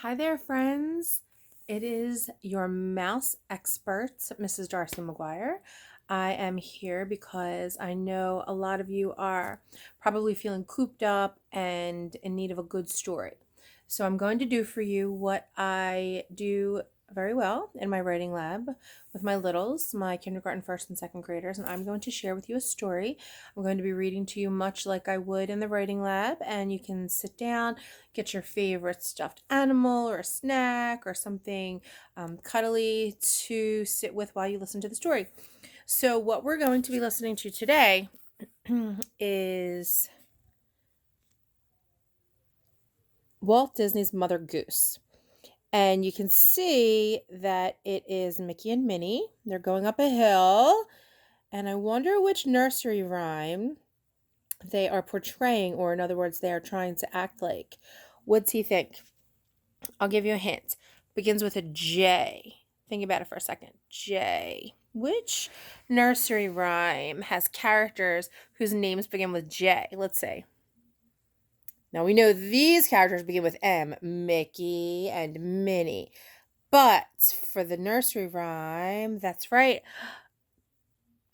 Hi there, friends. It is your mouse expert, Mrs. Darcy-McGuire. I am here because I know a lot of you are probably feeling cooped up and in need of a good story. So I'm going to do for you what I do very well in my writing lab with my littles, my kindergarten first and second graders, and I'm going to share with you a story. I'm going to be reading to you much like I would in the writing lab, and you can sit down, get your favorite stuffed animal or a snack or something cuddly to sit with while you listen to the story. So, what we're going to be listening to today is Walt Disney's Mother Goose. And you can see that it is Mickey and Minnie. They're going up a hill. And I wonder which nursery rhyme they are portraying, or in other words, they are trying to act like. What's he think? I'll give you a hint. Begins with a J. Think about it for a second. J. Which nursery rhyme has characters whose names begin with J? Let's say. Now we know these characters begin with M, Mickey and Minnie. But for the nursery rhyme, that's right.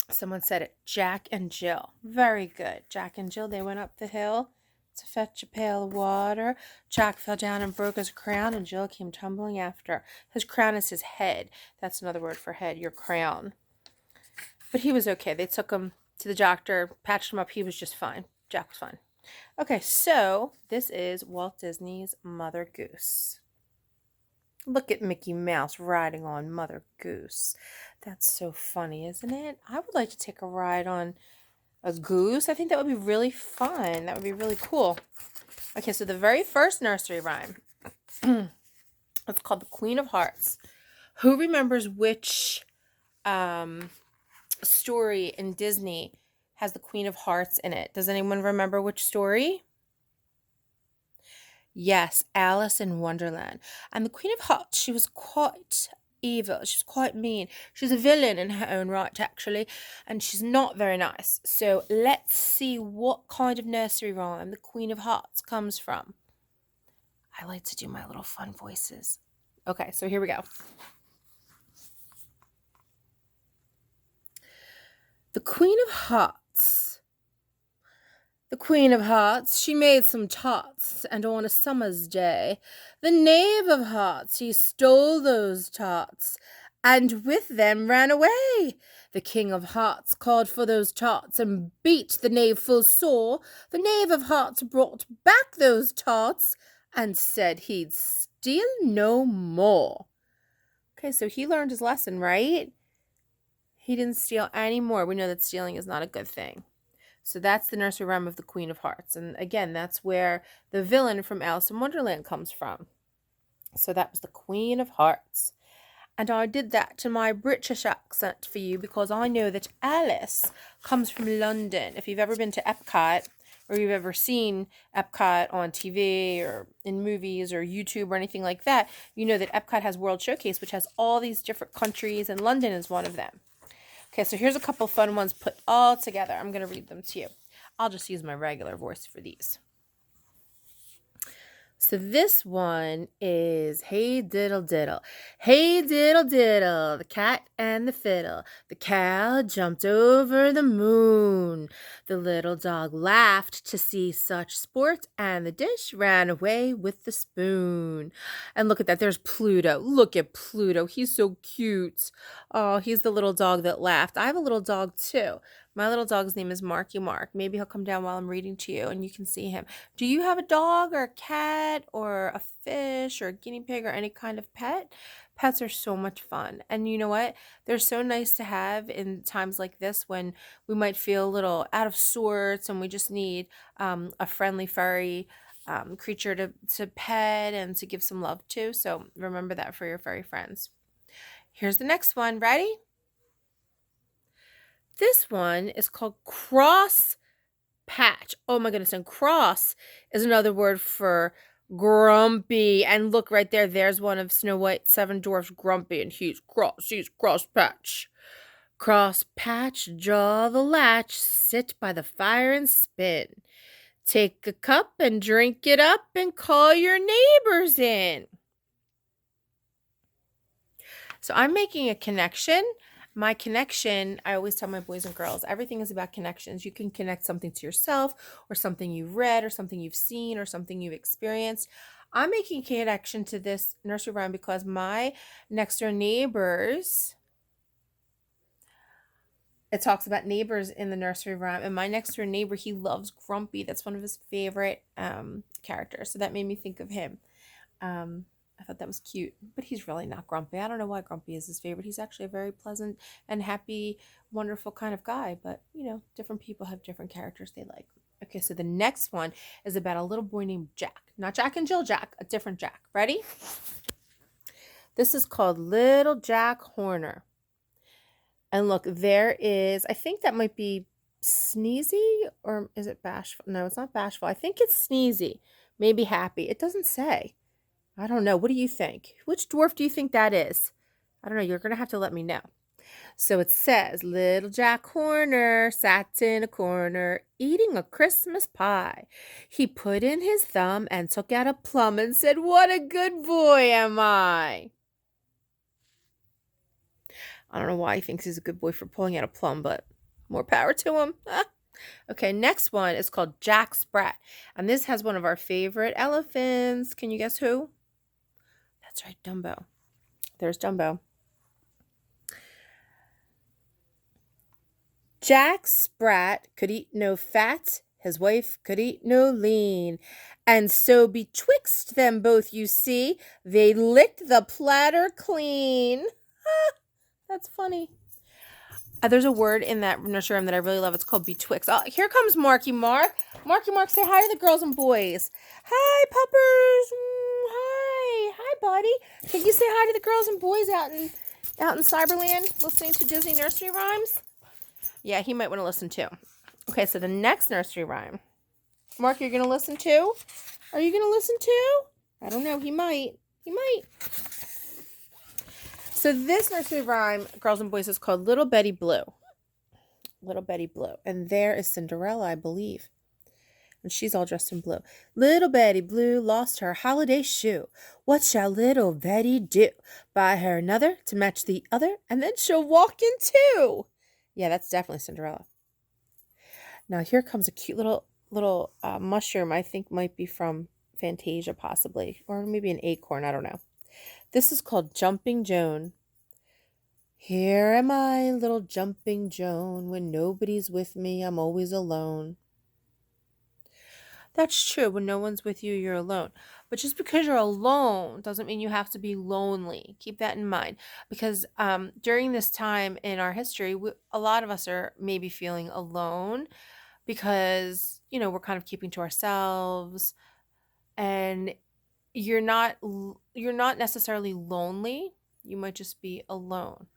Someone said it. Jack and Jill. Very good. Jack and Jill, they went up the hill to fetch a pail of water. Jack fell down and broke his crown, and Jill came tumbling after. His crown is his head. That's another word for head, your crown. But he was okay. They took him to the doctor, patched him up. He was just fine. Jack was fine. Okay, so this is Walt Disney's Mother Goose. Look at Mickey Mouse riding on Mother Goose. That's so funny, isn't it? I would like to take a ride on a goose. I think that would be really fun. That would be really cool. Okay, so the very first nursery rhyme, it's called The Queen of Hearts. Who remembers which story in Disney has the Queen of Hearts in it? Does anyone remember which story? Yes, Alice in Wonderland. And the Queen of Hearts, she was quite evil. She was quite mean. She's a villain in her own right, actually, and she's not very nice. So let's see what kind of nursery rhyme the Queen of Hearts comes from. I like to do my little fun voices. Okay, so here we go. The Queen of Hearts. The Queen of Hearts, she made some tarts, and on a summer's day, the Knave of Hearts, he stole those tarts, and with them ran away. The King of Hearts called for those tarts, and beat the Knave full sore. The Knave of Hearts brought back those tarts, and said he'd steal no more. Okay, so he learned his lesson, right? He didn't steal any more. We know that stealing is not a good thing. So that's the nursery rhyme of the Queen of Hearts. And again, that's where the villain from Alice in Wonderland comes from. So that was the Queen of Hearts. And I did that to my British accent for you because I know that Alice comes from London. If you've ever been to Epcot, or you've ever seen Epcot on TV or in movies or YouTube or anything like that, you know that Epcot has World Showcase, which has all these different countries, and London is one of them. Okay, so here's a couple fun ones put all together. I'm going to read them to you. I'll just use my regular voice for these. So this one is Hey Diddle Diddle. Hey Diddle Diddle, the cat and the fiddle. The cow jumped over the moon. The little dog laughed to see such sport, and the dish ran away with the spoon. And look at that, there's Pluto. Look at Pluto, he's so cute. Oh, he's the little dog that laughed. I have a little dog too. My little dog's name is Marky Mark. Maybe he'll come down while I'm reading to you and you can see him. Do you have a dog or a cat or a fish or a guinea pig or any kind of pet? Pets are so much fun. And you know what? They're so nice to have in times like this when we might feel a little out of sorts and we just need a friendly furry creature to pet and to give some love to. So remember that for your furry friends. Here's the next one. Ready? This one is called cross patch. Oh my goodness, and cross is another word for grumpy. And look right there, there's one of Snow White, Seven Dwarfs Grumpy, and he's cross patch. Cross patch, draw the latch, sit by the fire and spin. Take a cup and drink it up and call your neighbors in. So I'm making a connection. My connection, I always tell my boys and girls, everything is about connections. You can connect something to yourself or something you've read or something you've seen or something you've experienced. I'm making a connection to this nursery rhyme because my next door neighbors, it talks about neighbors in the nursery rhyme, and my next door neighbor, he loves Grumpy. That's one of his favorite characters. So that made me think of him. I thought that was cute, but he's really not Grumpy. I don't know why Grumpy is his favorite. He's actually a very pleasant and happy, wonderful kind of guy, but different people have different characters they like. Okay, so the next one is about a little boy named Jack. Not Jack and Jill Jack, a different Jack. Ready? This is called Little Jack Horner. And look, there is, I think that might be Sneezy, or is it Bashful? No, it's not Bashful. I think it's Sneezy. Maybe Happy. It doesn't say. I don't know. What do you think? Which dwarf do you think that is? I don't know. You're going to have to let me know. So it says, Little Jack Horner sat in a corner eating a Christmas pie. He put in his thumb and took out a plum and said, "What a good boy am I." I don't know why he thinks he's a good boy for pulling out a plum, but more power to him. Okay, next one is called Jack Sprat. And this has one of our favorite elephants. Can you guess who? That's right, Dumbo. There's Dumbo. Jack Sprat could eat no fat, his wife could eat no lean. And so betwixt them both, you see, they licked the platter clean. That's funny. There's a word in that nursery rhyme that I really love. It's called betwixt. Oh, here comes Marky Mark. Marky Mark, say hi to the girls and boys. Hi, puppers. Hi. Hi, buddy. Can you say hi to the girls and boys out in Cyberland listening to Disney nursery rhymes? Yeah, he might want to listen too. Okay, so the next nursery rhyme. Mark, you're going to listen too? Are you going to listen too? I don't know. He might. He might. So this nursery rhyme, girls and boys, is called Little Betty Blue. Little Betty Blue. And there is Cinderella, I believe. And she's all dressed in blue. Little Betty Blue lost her holiday shoe. What shall little Betty do? Buy her another to match the other, and then she'll walk in two. Yeah, that's definitely Cinderella. Now here comes a cute little mushroom. I think might be from Fantasia, possibly. Or maybe an acorn. I don't know. This is called Jumping Joan. Here am I, little Jumping Joan. When nobody's with me, I'm always alone. That's true. When no one's with you, you're alone. But just because you're alone doesn't mean you have to be lonely. Keep that in mind. Because during this time in our history, a lot of us are maybe feeling alone because, we're kind of keeping to ourselves. And you're not necessarily lonely. You might just be alone.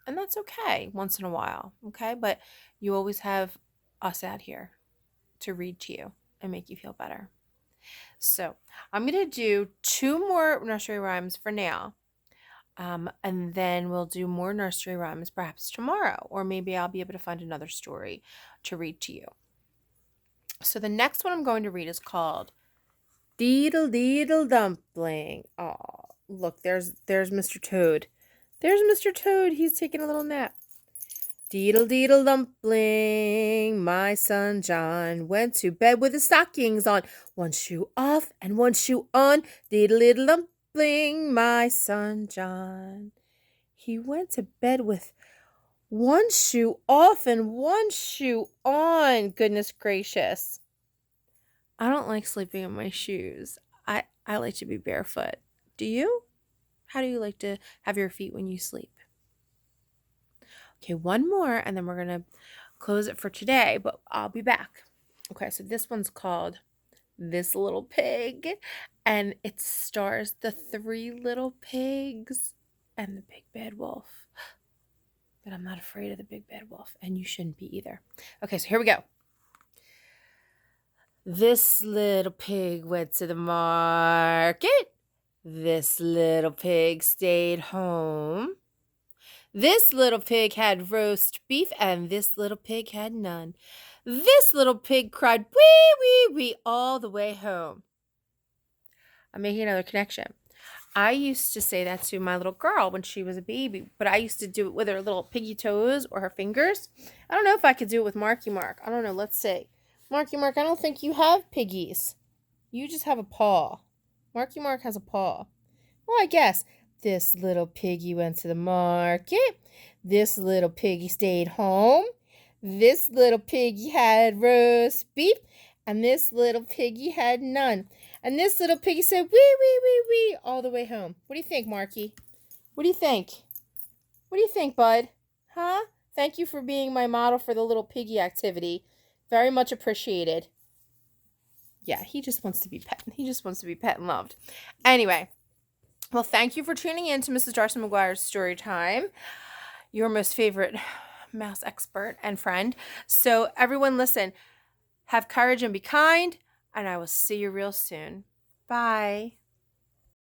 And that's okay once in a while, okay? But you always have us out here to read to you and make you feel better. So I'm going to do 2 more nursery rhymes for now. And then we'll do more nursery rhymes perhaps tomorrow. Or maybe I'll be able to find another story to read to you. So the next one I'm going to read is called Deedle Deedle Dumpling. Oh, look, there's Mr. Toad. There's Mr. Toad. He's taking a little nap. Deedle Deedle Dumpling, my son John went to bed with his stockings on. One shoe off and one shoe on. Deedle Deedle Dumpling, my son John. He went to bed with one shoe off and one shoe on. Goodness gracious. I don't like sleeping in my shoes. I like to be barefoot. Do you? How do you like to have your feet when you sleep? Okay, one more, and then we're going to close it for today, but I'll be back. Okay, so this one's called This Little Pig, and it stars the 3 little pigs and the big bad wolf. But I'm not afraid of the big bad wolf, and you shouldn't be either. Okay, so here we go. This little pig went to the market. This little pig stayed home. This little pig had roast beef, and this little pig had none. This little pig cried, wee, wee, wee, all the way home. I'm making another connection. I used to say that to my little girl when she was a baby, but I used to do it with her little piggy toes or her fingers. I don't know if I could do it with Marky Mark. I don't know. Let's see. Marky Mark, I don't think you have piggies. You just have a paw. Marky Mark has a paw. Well, I guess this little piggy went to the market. This little piggy stayed home. This little piggy had roast beef. And this little piggy had none. And this little piggy said, wee, wee, wee, wee, all the way home. What do you think, Marky? What do you think? What do you think, bud? Huh? Thank you for being my model for the little piggy activity. Very much appreciated. Yeah, he just wants to be pet. He just wants to be pet and loved. Anyway, well, thank you for tuning in to Mrs. Darcy-McGuire's Story Time, your most favorite mouse expert and friend. So everyone listen, have courage and be kind, and I will see you real soon. Bye.